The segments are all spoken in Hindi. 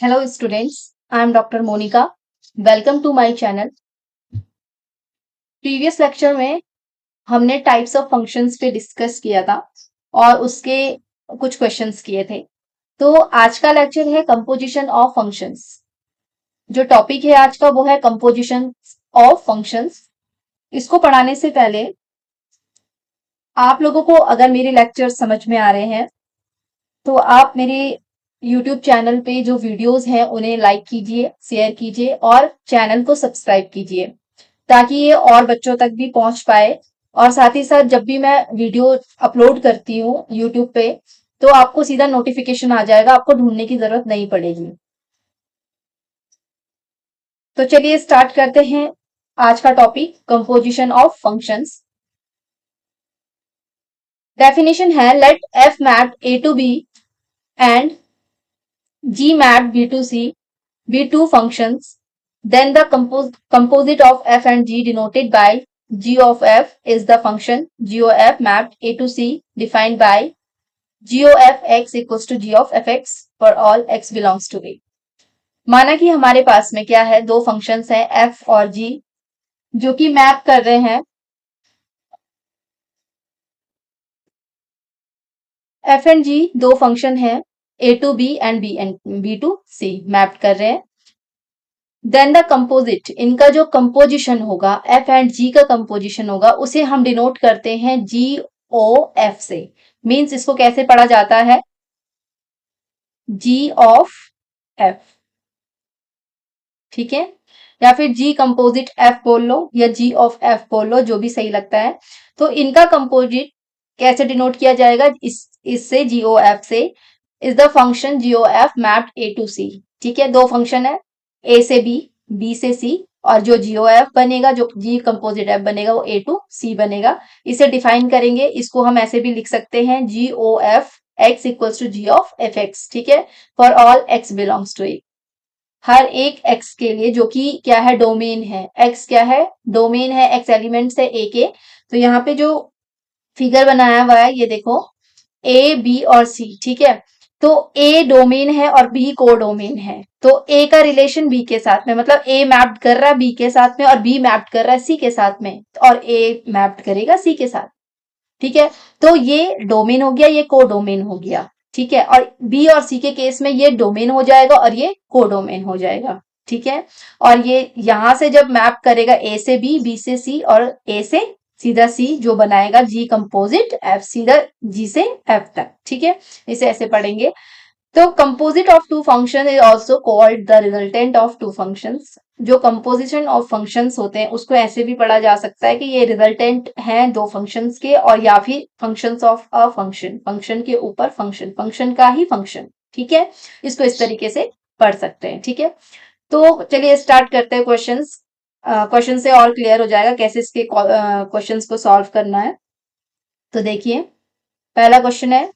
Hello students, I am Dr. Monica. Welcome to my channel. Previous lecture में हमने टाइप्स ऑफ फंक्शंस पे डिस्कस किया था और उसके कुछ क्वेश्चंस किए थे। तो आज का लेक्चर है कंपोजिशन ऑफ फंक्शंस। जो टॉपिक है आज का वो है कंपोजिशन ऑफ फंक्शंस। इसको पढ़ाने से पहले आप लोगों को अगर मेरे लेक्चर समझ में आ रहे हैं तो आप मेरे YouTube चैनल पे जो वीडियोस हैं उन्हें लाइक कीजिए, शेयर कीजिए और चैनल को सब्सक्राइब कीजिए ताकि ये और बच्चों तक भी पहुंच पाए। और साथ ही साथ जब भी मैं वीडियो अपलोड करती हूँ YouTube पे तो आपको सीधा नोटिफिकेशन आ जाएगा, आपको ढूंढने की जरूरत नहीं पड़ेगी। तो चलिए स्टार्ट करते हैं आज का topic composition of functions. Definition है let f mapped A to B and G mapped B to C be two functions, then the composite of f and g denoted by g of f is the function g of f mapped A to C defined by g of x equals to g of fx for all x belongs to A। माना कि हमारे पास में क्या है, दो फंक्शंस हैं f और g जो कि मैप कर रहे हैं f एंड g दो फंक्शन है a to b and b to c map कर रहे हैं। देन द कंपोजिट, इनका जो कंपोजिशन होगा एफ एंड जी का कंपोजिशन होगा उसे हम डिनोट करते हैं जी ओ एफ से। मींस इसको कैसे पढ़ा जाता है, जी ऑफ एफ, ठीक है, या फिर जी कंपोजिट एफ बोल लो या जी ऑफ एफ बोल लो, जो भी सही लगता है। तो इनका कंपोजिट कैसे डिनोट किया जाएगा, इससे जी ओ एफ से, is the function g O f mapped A to C. ठीक है, दो फंक्शन है ए से बी, बी से सी, और जो जीओ एफ बनेगा, जो जी कंपोजिट एफ बनेगा वो ए टू सी बनेगा। इसे डिफाइन करेंगे, इसको हम ऐसे भी लिख सकते हैं g O F x equals to g of f x. ठीक है, for all x belongs to A, हर एक एक्स के लिए, जो कि क्या है, डोमेन है। एक्स क्या है, डोमेन है, एक्स एलिमेंट्स है ए के। तो यहाँ पे जो फिगर बनाया हुआ है ये देखो, ए बी और सी, ठीक है। तो ए डोमेन है और बी को डोमेन है। तो ए का रिलेशन बी के साथ में, मतलब ए मैप्ड कर रहा है बी के साथ में और बी मैप्ड कर रहा है सी के साथ में, और ए मैप्ड करेगा सी के साथ। ठीक है, तो ये डोमेन हो गया, ये को डोमेन हो गया। ठीक है, और बी और सी के केस में ये डोमेन हो जाएगा और ये को डोमेन हो जाएगा। ठीक है, और ये यहां से जब मैप करेगा ए से बी, बी से सी और ए से सीधा सी, जो बनाएगा जी कंपोजिट एफ, सीधा जी से एफ तक। ठीक है, इसे ऐसे पढ़ेंगे। तो composite of two function is also called the resultant of two functions. जो कंपोजिशन ऑफ फंक्शंस होते हैं उसको ऐसे भी पढ़ा जा सकता है कि ये रिजल्टेंट हैं दो फंक्शंस के, और या फिर functions of a function, function के ऊपर फंक्शन, फंक्शन का ही फंक्शन। ठीक है, इसको इस तरीके से पढ़ सकते हैं। ठीक है, तो चलिए स्टार्ट करते हैं क्वेश्चंस। क्वेश्चन से और क्लियर हो जाएगा कैसे इसके क्वेश्चंस को सॉल्व करना है। तो देखिए, पहला क्वेश्चन है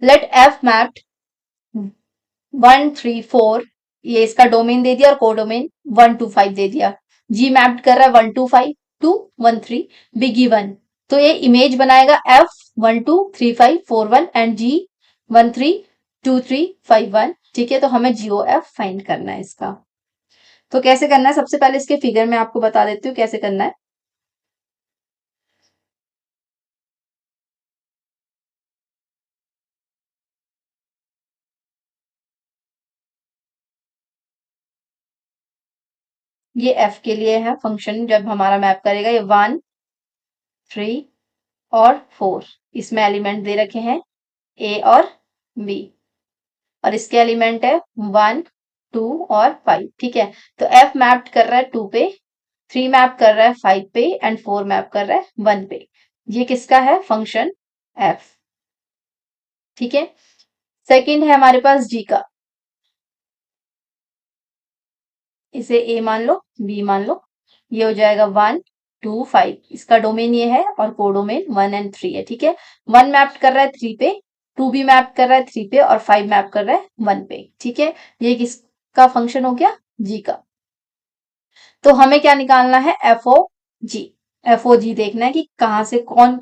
लेट एफ मैप्ड 1 3 4, ये इसका डोमेन दे दिया और कोडोमेन 1 2 5 दे दिया। जी मैप्ड कर रहा है 1 2 5 टू 1 3, बी गिवन। तो ये इमेज बनाएगा एफ 1 2 3 5 4 1 एंड जी 1 3 2 3 5 1। ठीक है, तो हमें जीओ एफ फाइंड करना है इसका। तो कैसे करना है, सबसे पहले इसके फिगर में आपको बता देती हूँ कैसे करना है। ये एफ के लिए है फंक्शन, जब हमारा मैप करेगा ये 1 3 और 4, इसमें एलिमेंट दे रखे हैं ए और बी, और इसके एलिमेंट है 1 2 और 5। ठीक है, तो एफ मैप कर रहा है 2 पे, 3 मैप कर रहा है 5 पे एंड 4 मैप कर रहा है 1 पे। ये किसका है, फंक्शन एफ। ठीक है, सेकंड है हमारे पास जी का, इसे ए मान लो, बी मान लो, ये हो जाएगा 1 2 5, इसका डोमेन ये है और कोडोमेन 1 एंड 3 है। ठीक है, 1 मैप कर रहा है 3 पे, 2 भी मैप कर रहा है 3 पे और 5 मैप कर रहा है 1 पे। ठीक है, ये किसका फंक्शन हो गया, जी का। तो हमें क्या निकालना है, एफ ओ जी। एफ ओ जी देखना है कि कहां से कौन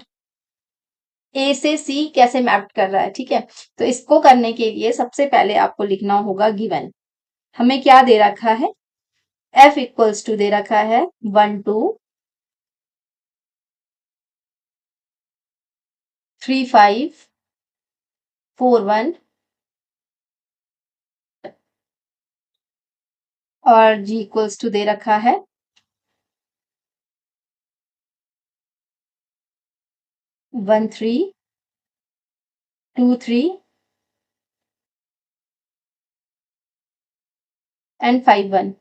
ए से सी कैसे मैप कर रहा है, ठीक है। तो इसको करने के लिए सबसे पहले आपको लिखना होगा गिवन। हमें क्या दे रखा है, एफ इक्वल्स टू दे रखा है 1 2 3 5 4 1 और जी इक्वल्स टू दे रखा है 1 3 2 3 एंड 5 1,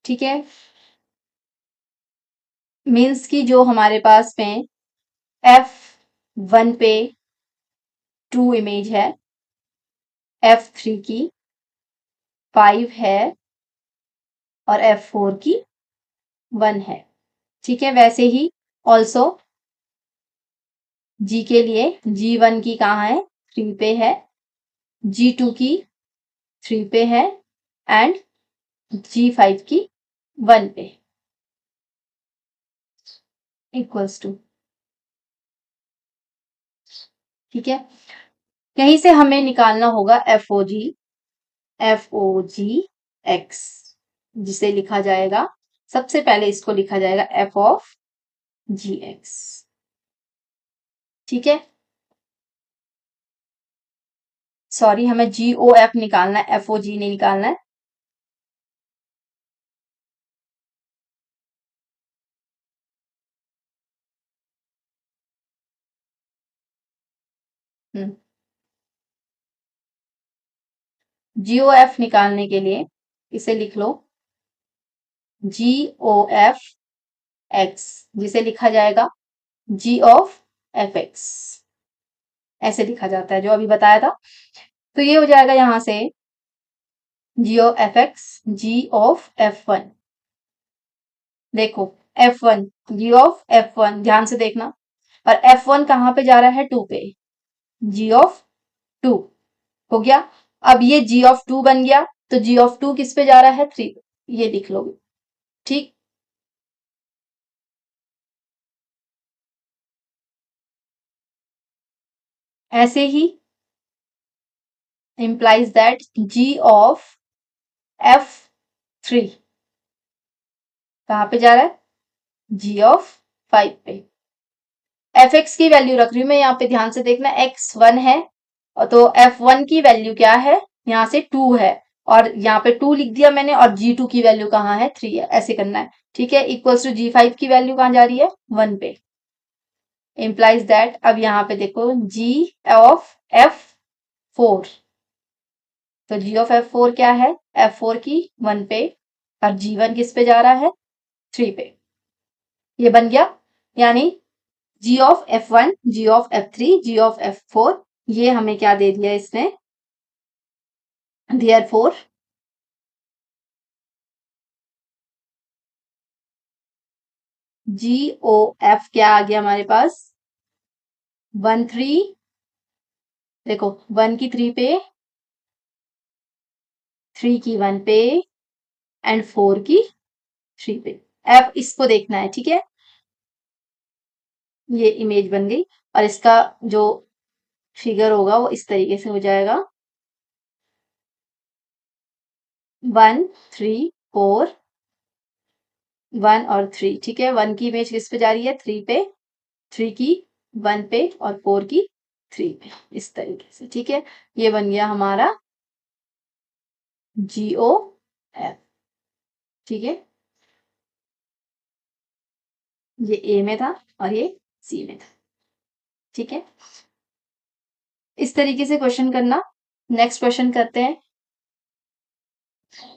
ठीक है। मीन्स की जो हमारे पास में F1 पे 2 इमेज है, F3 की 5 है और F4 की 1 है, ठीक है। वैसे ही ऑल्सो जी के लिए G1 की कहाँ है, 3 पे है, G2 की 3 पे है एंड G5 की 1 पे, इक्वल्स टू, ठीक है। यहीं से हमें निकालना होगा एफ ओ जी एक्स, जिसे लिखा जाएगा, सबसे पहले इसको लिखा जाएगा एफ ऑफ जी एक्स, ठीक है। सॉरी, हमें जी ओ एफ निकालना है, एफ ओ जी नहीं निकालना है। जी ओ एफ निकालने के लिए इसे लिख लो जी ओ एफ एक्स, जिसे लिखा जाएगा जी ऑफ एफ एक्स, ऐसे लिखा जाता है जो अभी बताया था। तो ये हो जाएगा यहां से g of f x, g of f one. देखो F1, जी ऑफ F1, ध्यान से देखना, और F1 कहाँ पे जा रहा है, 2 पे, जी ऑफ 2 हो गया। अब ये जी ऑफ 2 बन गया, तो जी ऑफ 2 किस पे जा रहा है, 3, ये लिख लोगे, ठीक। ऐसे ही implies that g of F3 कहाँ पे जा रहा है, g of 5 पे। fx की वैल्यू रख रही हूं मैं यहाँ पे, ध्यान से देखना, x1 है और तो f1 की वैल्यू क्या है, यहाँ से 2 है और यहाँ पे 2 लिख दिया मैंने, और g2 की वैल्यू कहाँ है, 3 है, ऐसे करना है, ठीक है। इक्वल्स टू g5 की वैल्यू कहाँ जा रही है, 1 पे। इम्प्लाइज दैट, अब यहाँ पे देखो g ऑफ f4, तो g ऑफ f4 क्या है, f4 की 1 पे, और g1 किस पे जा रहा है, 3 पे, ये बन गया। यानी g of f1, g of f3, g of f4, ये हमें क्या दे दिया इसने, therefore जी ओ एफ क्या आ गया हमारे पास, 1 3, देखो 1 की 3 पे, 3 की 1 पे एंड 4 की 3 पे। एफ इसको देखना है, ठीक है। ये इमेज बन गई और इसका जो फिगर होगा वो इस तरीके से हो जाएगा, 1 3 4 1 और 3, ठीक है। 1 की इमेज किस पे जा रही है, 3 पे, 3 की 1 पे और 4 की 3 पे, इस तरीके से, ठीक है। ये बन गया हमारा GO F, ठीक है। ये ए में था और ये सी में था, ठीक है। इस तरीके से क्वेश्चन करना। नेक्स्ट क्वेश्चन करते हैं।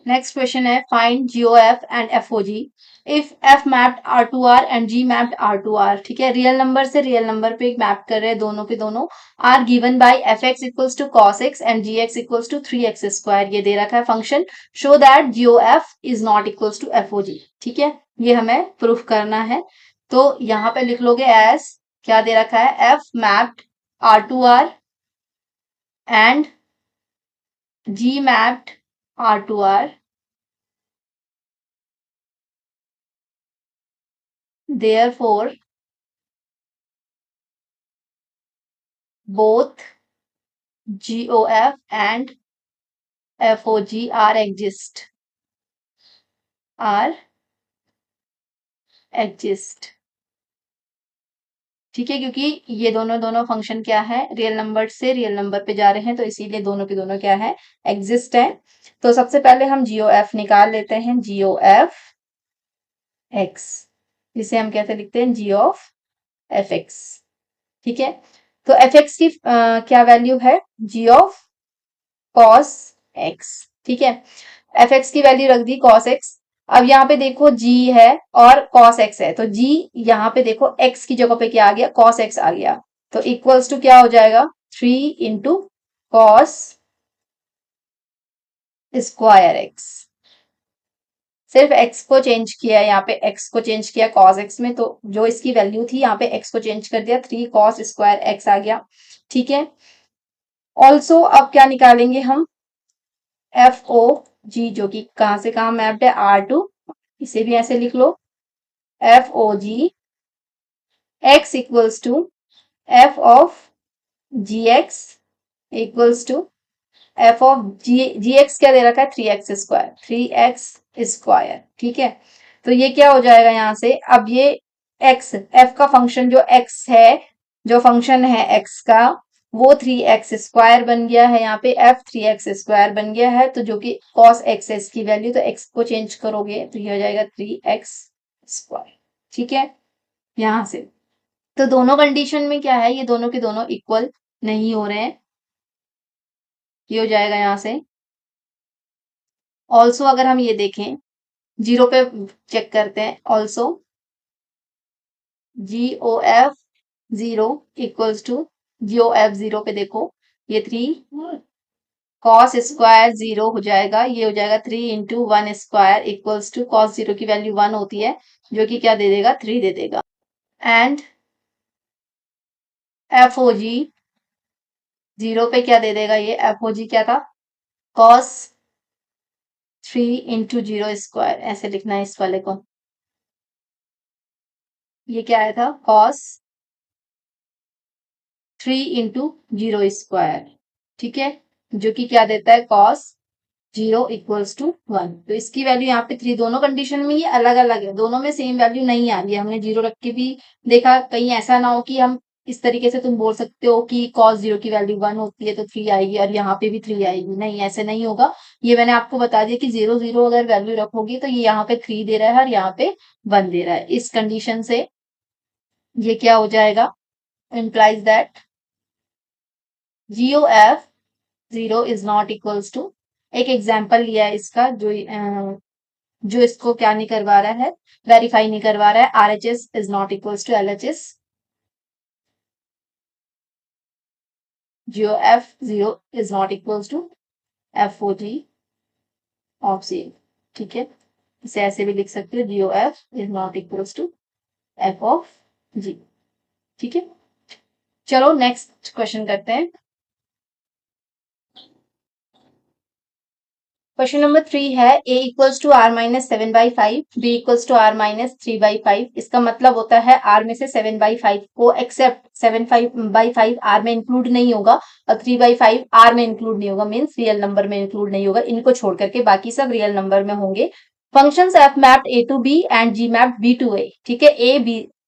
नेक्स्ट क्वेश्चन है find GOF and FOG if F mapped R2R and G mapped R2R, ठीक है। रियल नंबर से रियल नंबर पे मैप कर रहे हैं, दोनों के दोनों are given by fx equals to cos x and gx equals to 3x square, ये दे रखा है function. Show that GOF is not equals to FOG, ठीक है। ये हमें प्रूफ करना है, तो यहाँ पे लिख लोगे एज, क्या दे रखा है, F mapped R2R and G mapped R2R, therefore both GOF and FOG are exist। ठीक है, क्योंकि ये दोनों दोनों फंक्शन क्या है, रियल नंबर से रियल नंबर पे जा रहे हैं, तो इसीलिए दोनों के दोनों क्या है, एग्जिस्ट है। तो सबसे पहले हम GOF निकाल लेते हैं, GOF x, जिसे हम कैसे लिखते हैं, G ऑफ fx। ठीक है, तो fx की क्या वैल्यू है, G ऑफ cos x। ठीक है, fx की वैल्यू रख दी cos x। अब यहाँ पे देखो g है और cos x है, तो g यहाँ पे देखो x की जगह पे क्या आ गया, cos x आ गया, तो इक्वल्स टू क्या हो जाएगा, 3 इंटू कॉस स्क्वायर एक्स। सिर्फ x को चेंज किया है, यहाँ पे x को चेंज किया cos x में, तो जो इसकी वैल्यू थी यहाँ पे x को चेंज कर दिया, 3 cos स्क्वायर x आ गया। ठीक है, ऑल्सो अब क्या निकालेंगे हम, एफ ओ जी, जो कि कहां से कहां मैप्ड है, R2, इसे भी ऐसे लिख लो, f o g x equals to f of g x equals to f of g x क्या दे रखा है, 3x स्क्वायर, 3x स्क्वायर। ठीक है, तो ये क्या हो जाएगा यहाँ से, अब ये x, f का फंक्शन जो x है, जो फंक्शन है x का, वो 3x स्क्वायर बन गया है, यहाँ पे f 3x स्क्वायर बन गया है, तो जो कि cos x है इसकी वैल्यू, तो x को चेंज करोगे तो ये हो जाएगा 3x स्क्वायर। ठीक है, यहां से तो दोनों कंडीशन में क्या है, ये दोनों के दोनों इक्वल नहीं हो रहे हैं, ये हो जाएगा यहाँ से। ऑल्सो अगर हम ये देखें, जीरो पे चेक करते हैं, also GOF 0 equals to GOF 0 पे देखो, ये 3 cos स्क्वायर 0 हो जाएगा, ये हो जाएगा 3 into 1 square equals to cos 0 की वैल्यू 1 होती है, जो कि क्या दे देगा, 3 दे देगा। एंड FOG 0 पे क्या दे देगा, ये FOG क्या था, cos 3 इंटू 0 स्क्वायर, ऐसे लिखना है इस वाले को, ये क्या आया था, cos 3 इंटू 0 स्क्वायर। ठीक है, जो कि क्या देता है, cos 0 इक्वल्स टू 1। तो इसकी वैल्यू यहाँ पे 3, दोनों कंडीशन में ये अलग अलग है, दोनों में सेम वैल्यू नहीं आ रही है, हमने 0 रख के भी देखा, कहीं ऐसा ना हो कि हम इस तरीके से तुम बोल सकते हो कि cos 0 की वैल्यू 1 होती है तो 3 आएगी, और यहाँ पे भी 3 आएगी, नहीं ऐसे नहीं होगा। ये मैंने आपको बता दिया कि 0 0 अगर वैल्यू रखोगी तो ये यहाँ पे 3 दे रहा है और यहाँ पे 1 दे रहा है, इस कंडीशन से ये क्या हो जाएगा, implies that GOF 0 is not equals to, एक एग्जाम्पल लिया है इसका, जो इसको क्या नहीं करवा रहा है, वेरीफाई नहीं करवा रहा है, RHS is not equals to LHS, GOF 0 is not equals to FOG of 0। ठीक है, इसे ऐसे भी लिख सकते हो, GOF is not equals to F of G। ठीक है, चलो नेक्स्ट क्वेश्चन करते हैं। क्वेश्चन नंबर 3 है, a equals to r minus 7/5, b equals to r minus 3/5। इसका मतलब होता है r में से 7/5 को एक्सेप्ट 7/5 r में इंक्लूड नहीं होगा और 3/5 r में इंक्लूड नहीं होगा, मीन्स रियल नंबर में इंक्लूड नहीं होगा, इनको छोड़ करके बाकी सब रियल नंबर में होंगे। Functions f mapped a to b and g mapped b to a। ठीक है,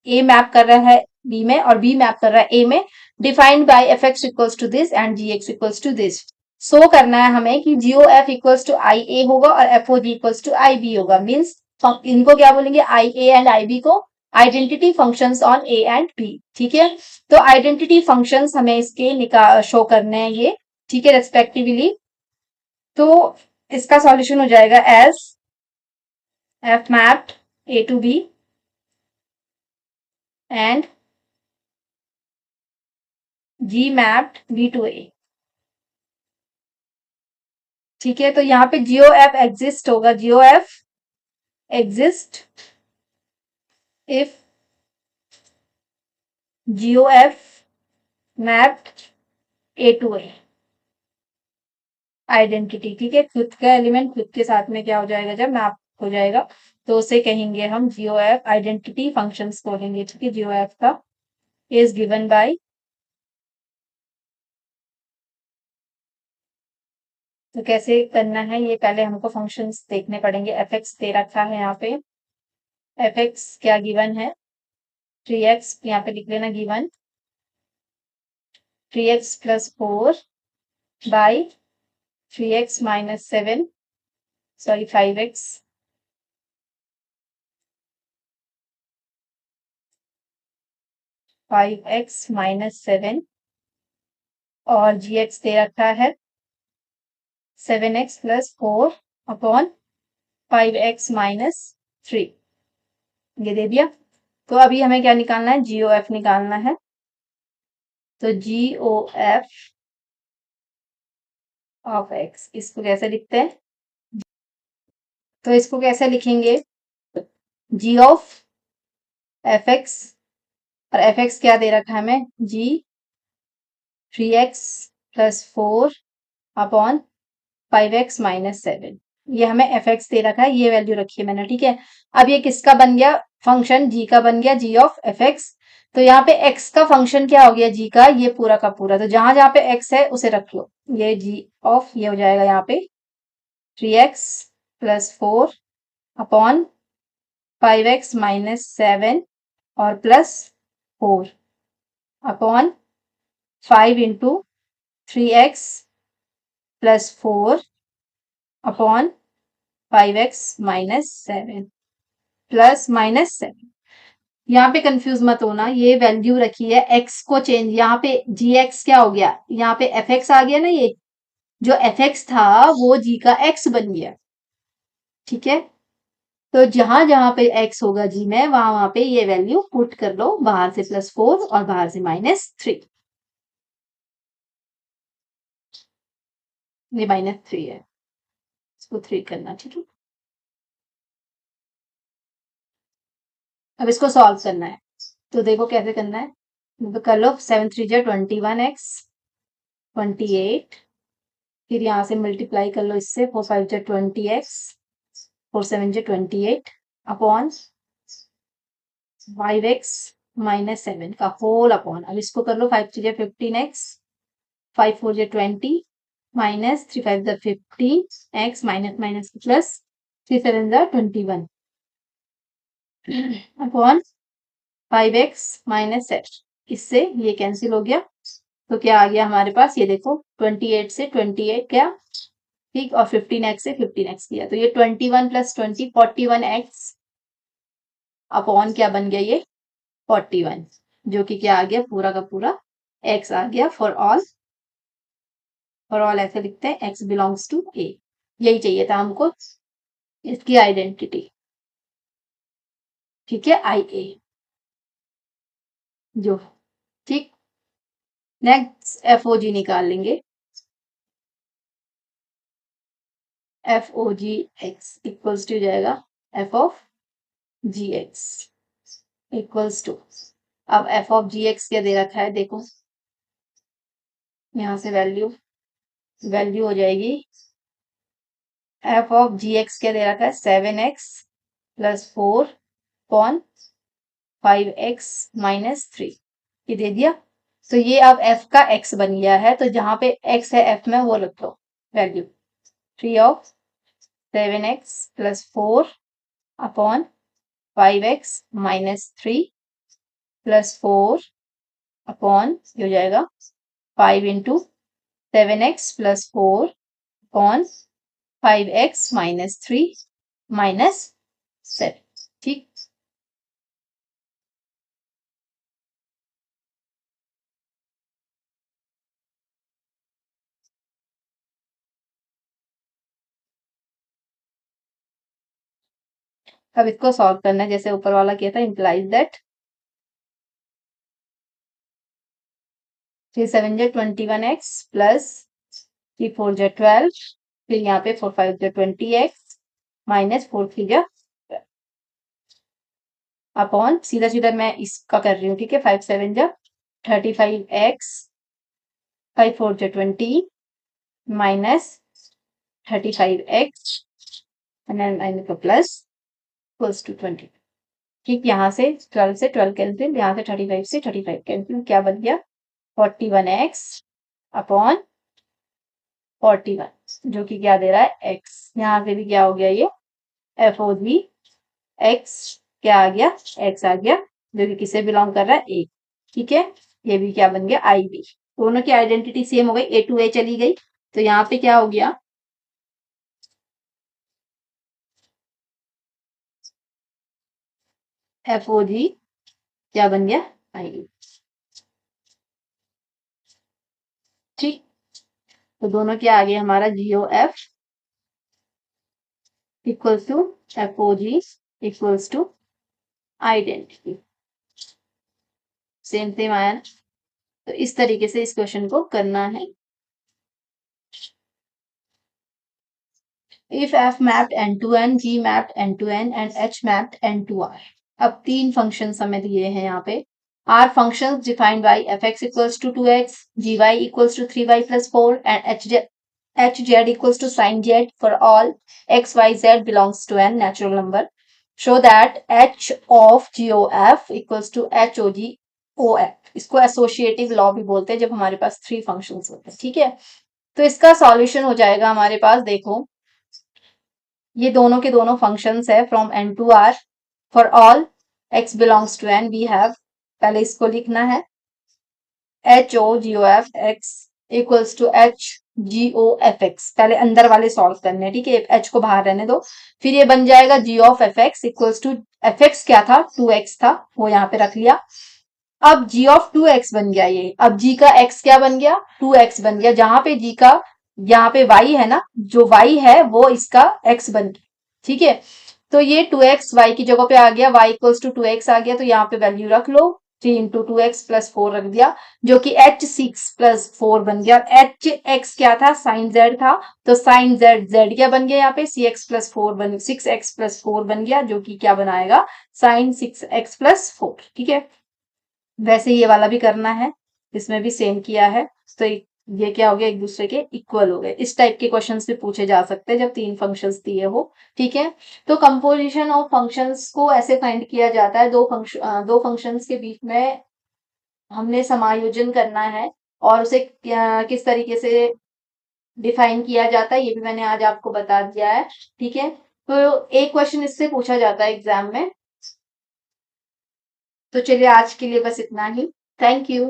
a मैप कर रहा है b में और b मैप कर रहा है a में, defined by fx equals to this and gx equals to this. Show करना है हमें कि GOF इक्वल्स टू IA होगा और FOG इक्वल्स टू IB होगा, मीन्स इनको क्या बोलेंगे, IA एंड IB को identity functions on A and B। ठीक है, तो आइडेंटिटी फंक्शंस हमें इसके शो करने हैं ये, ठीक है, रेस्पेक्टिवली। तो इसका सॉल्यूशन हो जाएगा as F mapped A to B and G mapped B to A। ठीक है, तो यहाँ पे GOF एग्जिस्ट होगा, GOF exist if GOF mapped A to A identity. ठीक है, खुद का एलिमेंट खुद के साथ में क्या हो जाएगा, जब मैप हो जाएगा तो उसे कहेंगे हम GOF आइडेंटिटी फंक्शंस बोलेंगे। ठीक है, GOF का इज गिवन बाय तो कैसे करना है ये पहले हमको फंक्शंस देखने पड़ेंगे। एफ एक्स दे रखा है यहाँ पे, एफ एक्स क्या गिवन है, 3x यहाँ पे लिख लेना given, 3x plus 4 by 3x minus 7, sorry 5x, 5x minus 7 और gx दे रखा है 7x plus 4 upon 5x minus 3, ये दे दिया। तो अभी हमें क्या निकालना है, GOF निकालना है। तो GOF ऑफ x, इसको कैसे लिखते हैं, तो इसको कैसे लिखेंगे, g ऑफ एफ एक्स, और एफ एक्स क्या दे रखा है हमें, g 3x plus 4 upon 5x minus 7, ये हमें एफ एक्स दे रखा है, ये वैल्यू रखी है मैंने, ठीक है। अब ये किसका बन गया, फंक्शन g का बन गया, g ऑफ एफ एक्स। तो यहाँ पे x का फंक्शन क्या हो गया, g का, ये पूरा का पूरा, तो जहां जहां पे x है उसे रख लो, ये g ऑफ ये हो जाएगा यहाँ पे 3x plus 4 upon 5x minus 7 और plus 4 upon 5 into 3x plus 4 upon 5x minus 7 plus minus 7। यहाँ पे कंफ्यूज मत होना, ये वैल्यू रखी है, x को चेंज, यहाँ पे gx क्या हो गया, यहाँ पे fx आ गया ना, ये जो fx था वो g का x बन गया, ठीक है। तो जहां जहां पे x होगा g में, वहां वहां पे ये वैल्यू पुट कर लो, बाहर से प्लस 4 और बाहर से माइनस 3, ये माइनस 3 है, इसको 3 करना, ठीक है। अब इसको सॉल्व करना है, तो देखो कैसे करना है, तो कर लो 7 3 जा 21x 28, फिर यहाँ से मल्टीप्लाई कर लो इससे, 4 5 जा 20x 4 7 जा 28 अपॉन 5x माइनस 7 का होल अपॉन, अब इसको कर लो 5 3 जा 15x 5 4 जा 20 माइनस 3 5 जा 15 x माइनस माइनस प्लस 3 7 जा 21 अपॉन 5x माइनस 7, इससे ये कैंसिल हो गया, तो क्या आ गया हमारे पास, ये देखो 28 से 28 क्या, ठीक, और 15x से 15x किया, तो ये 21 प्लस 20 41x अपॉन क्या बन गया, ये 41, जो कि क्या आ गया, पूरा का पूरा x आ गया, फॉर ऑल ऐसे लिखते हैं, x बिलोंग्स टू a, यही चाहिए था हमको, इसकी आइडेंटिटी, ठीक है, IA जो, ठीक। नेक्स्ट FOG निकाल लेंगे, FOGX इक्वल्स टू जाएगा f of GX equals to, अब f ऑफ GX क्या दे रखा है, देखो यहां से वैल्यू हो जाएगी, f ऑफ GX क्या दे रखा है, 7x plus 4 upon 5x minus 3, ये दे दिया। तो ये अब f का x बन गया है, तो जहां पे x है f में वो रख low value, 3 of 7x plus 4 upon 5x minus 3 plus 4 upon ये हो जाएगा 5 into 7x plus 4 upon 5x minus 3 minus 7, ठीक। अब इसको सॉल्व करना है जैसे ऊपर वाला किया था, इम्प्लाइज दैट 3 7 जा 21x प्लस 3 4 जा 12, फिर यहाँ पे 4 5 जा 20x माइनस 4 3 जा अपॉन, सीधा सीधा मैं इसका कर रही हूँ, ठीक है, 5 7 जा 35x 5 4 जा 20 minus 35x minus plus equals to 20, ठीक। यहाँ से 12 से 12 कैंसिल, यहाँ से 35 से 35 कैंसिल, क्या बन गया 41x अपॉन 41, जो कि क्या दे रहा है एक्स। यहाँ पे भी क्या हो गया, ये एफ ओ जी एक्स क्या आ गया, एक्स आ गया, जो कि किसे बिलोंग कर रहा है, ए। ठीक है, ये भी क्या बन गया, आई बी। दोनों की आइडेंटिटी सेम हो गई, ए टू ए चली गई। तो यहाँ पे क्या हो गया, एफ ओ जी क्या बन गया, आई बी। ठीक, तो दोनों क्या आ गया हमारा, g o f equals to f o g equals to identity. Same same आया ना। तो इस तरीके से इस क्वेश्चन को करना है। If f mapped n to n, g mapped n to n and h mapped n to r। अब तीन फंक्शंस हमें दिए हैं यहाँ पे। R functions defined by fx equals to 2x, gy equals to 3y plus 4 and hz equals to sin z for all x, y, z belongs to n natural number. Show that h of GOF equals to h o g o f। इसको एसोसिएटिव लॉ भी बोलते हैं जब हमारे पास थ्री फंक्शंस होते हैं। ठीक है, तो इसका सॉल्यूशन हो जाएगा हमारे पास, देखो ये दोनों के दोनों फंक्शंस है from N to R for all x belongs to N. We have, पहले इसको लिखना है H O G O F x equals to H G O F x. पहले अंदर वाले सॉल्व करने हैं, ठीक है, एच को बाहर रहने दो। फिर ये बन जाएगा g of f x equals to, f x क्या था, 2x था, वो यहाँ पे रख लिया। अब g ऑफ 2x बन गया ये। अब g का x क्या बन गया, 2x बन गया। जहां पे g का, यहाँ पे y है ना, जो y है वो इसका x बन गया। ठीक है, तो ये 2x y की जगह पे आ गया, y इक्वल्स टू 2x आ गया, तो यहाँ पे वैल्यू रख लो, 3 इंटू 2x प्लस 4 रख दिया, जो कि h6 प्लस 4 बन गया। एच एक्स क्या था, साइन z था, तो साइन z, z क्या बन गया यहाँ पे, सी एक्स प्लस 4 बन, 6x प्लस 4 बन गया, जो कि क्या बनाएगा, साइन 6x प्लस 4। ठीक है, वैसे ये वाला भी करना है, इसमें भी सेम किया है। तो ये क्या हो गया, एक दूसरे के इक्वल हो गए। इस टाइप के क्वेश्चंस भी पूछे जा सकते हैं जब तीन फंक्शंस दिए हो। ठीक है, तो कंपोजिशन ऑफ फंक्शंस को ऐसे फाइंड किया जाता है, दो फंक्शंस के बीच में हमने समायोजन करना है, और उसे किस तरीके से डिफाइन किया जाता है ये भी मैंने आज आपको बता दिया है। ठीक है, तो एक क्वेश्चन इससे पूछा जाता है एग्जाम में। तो चलिए आज के लिए बस इतना ही। Thank you.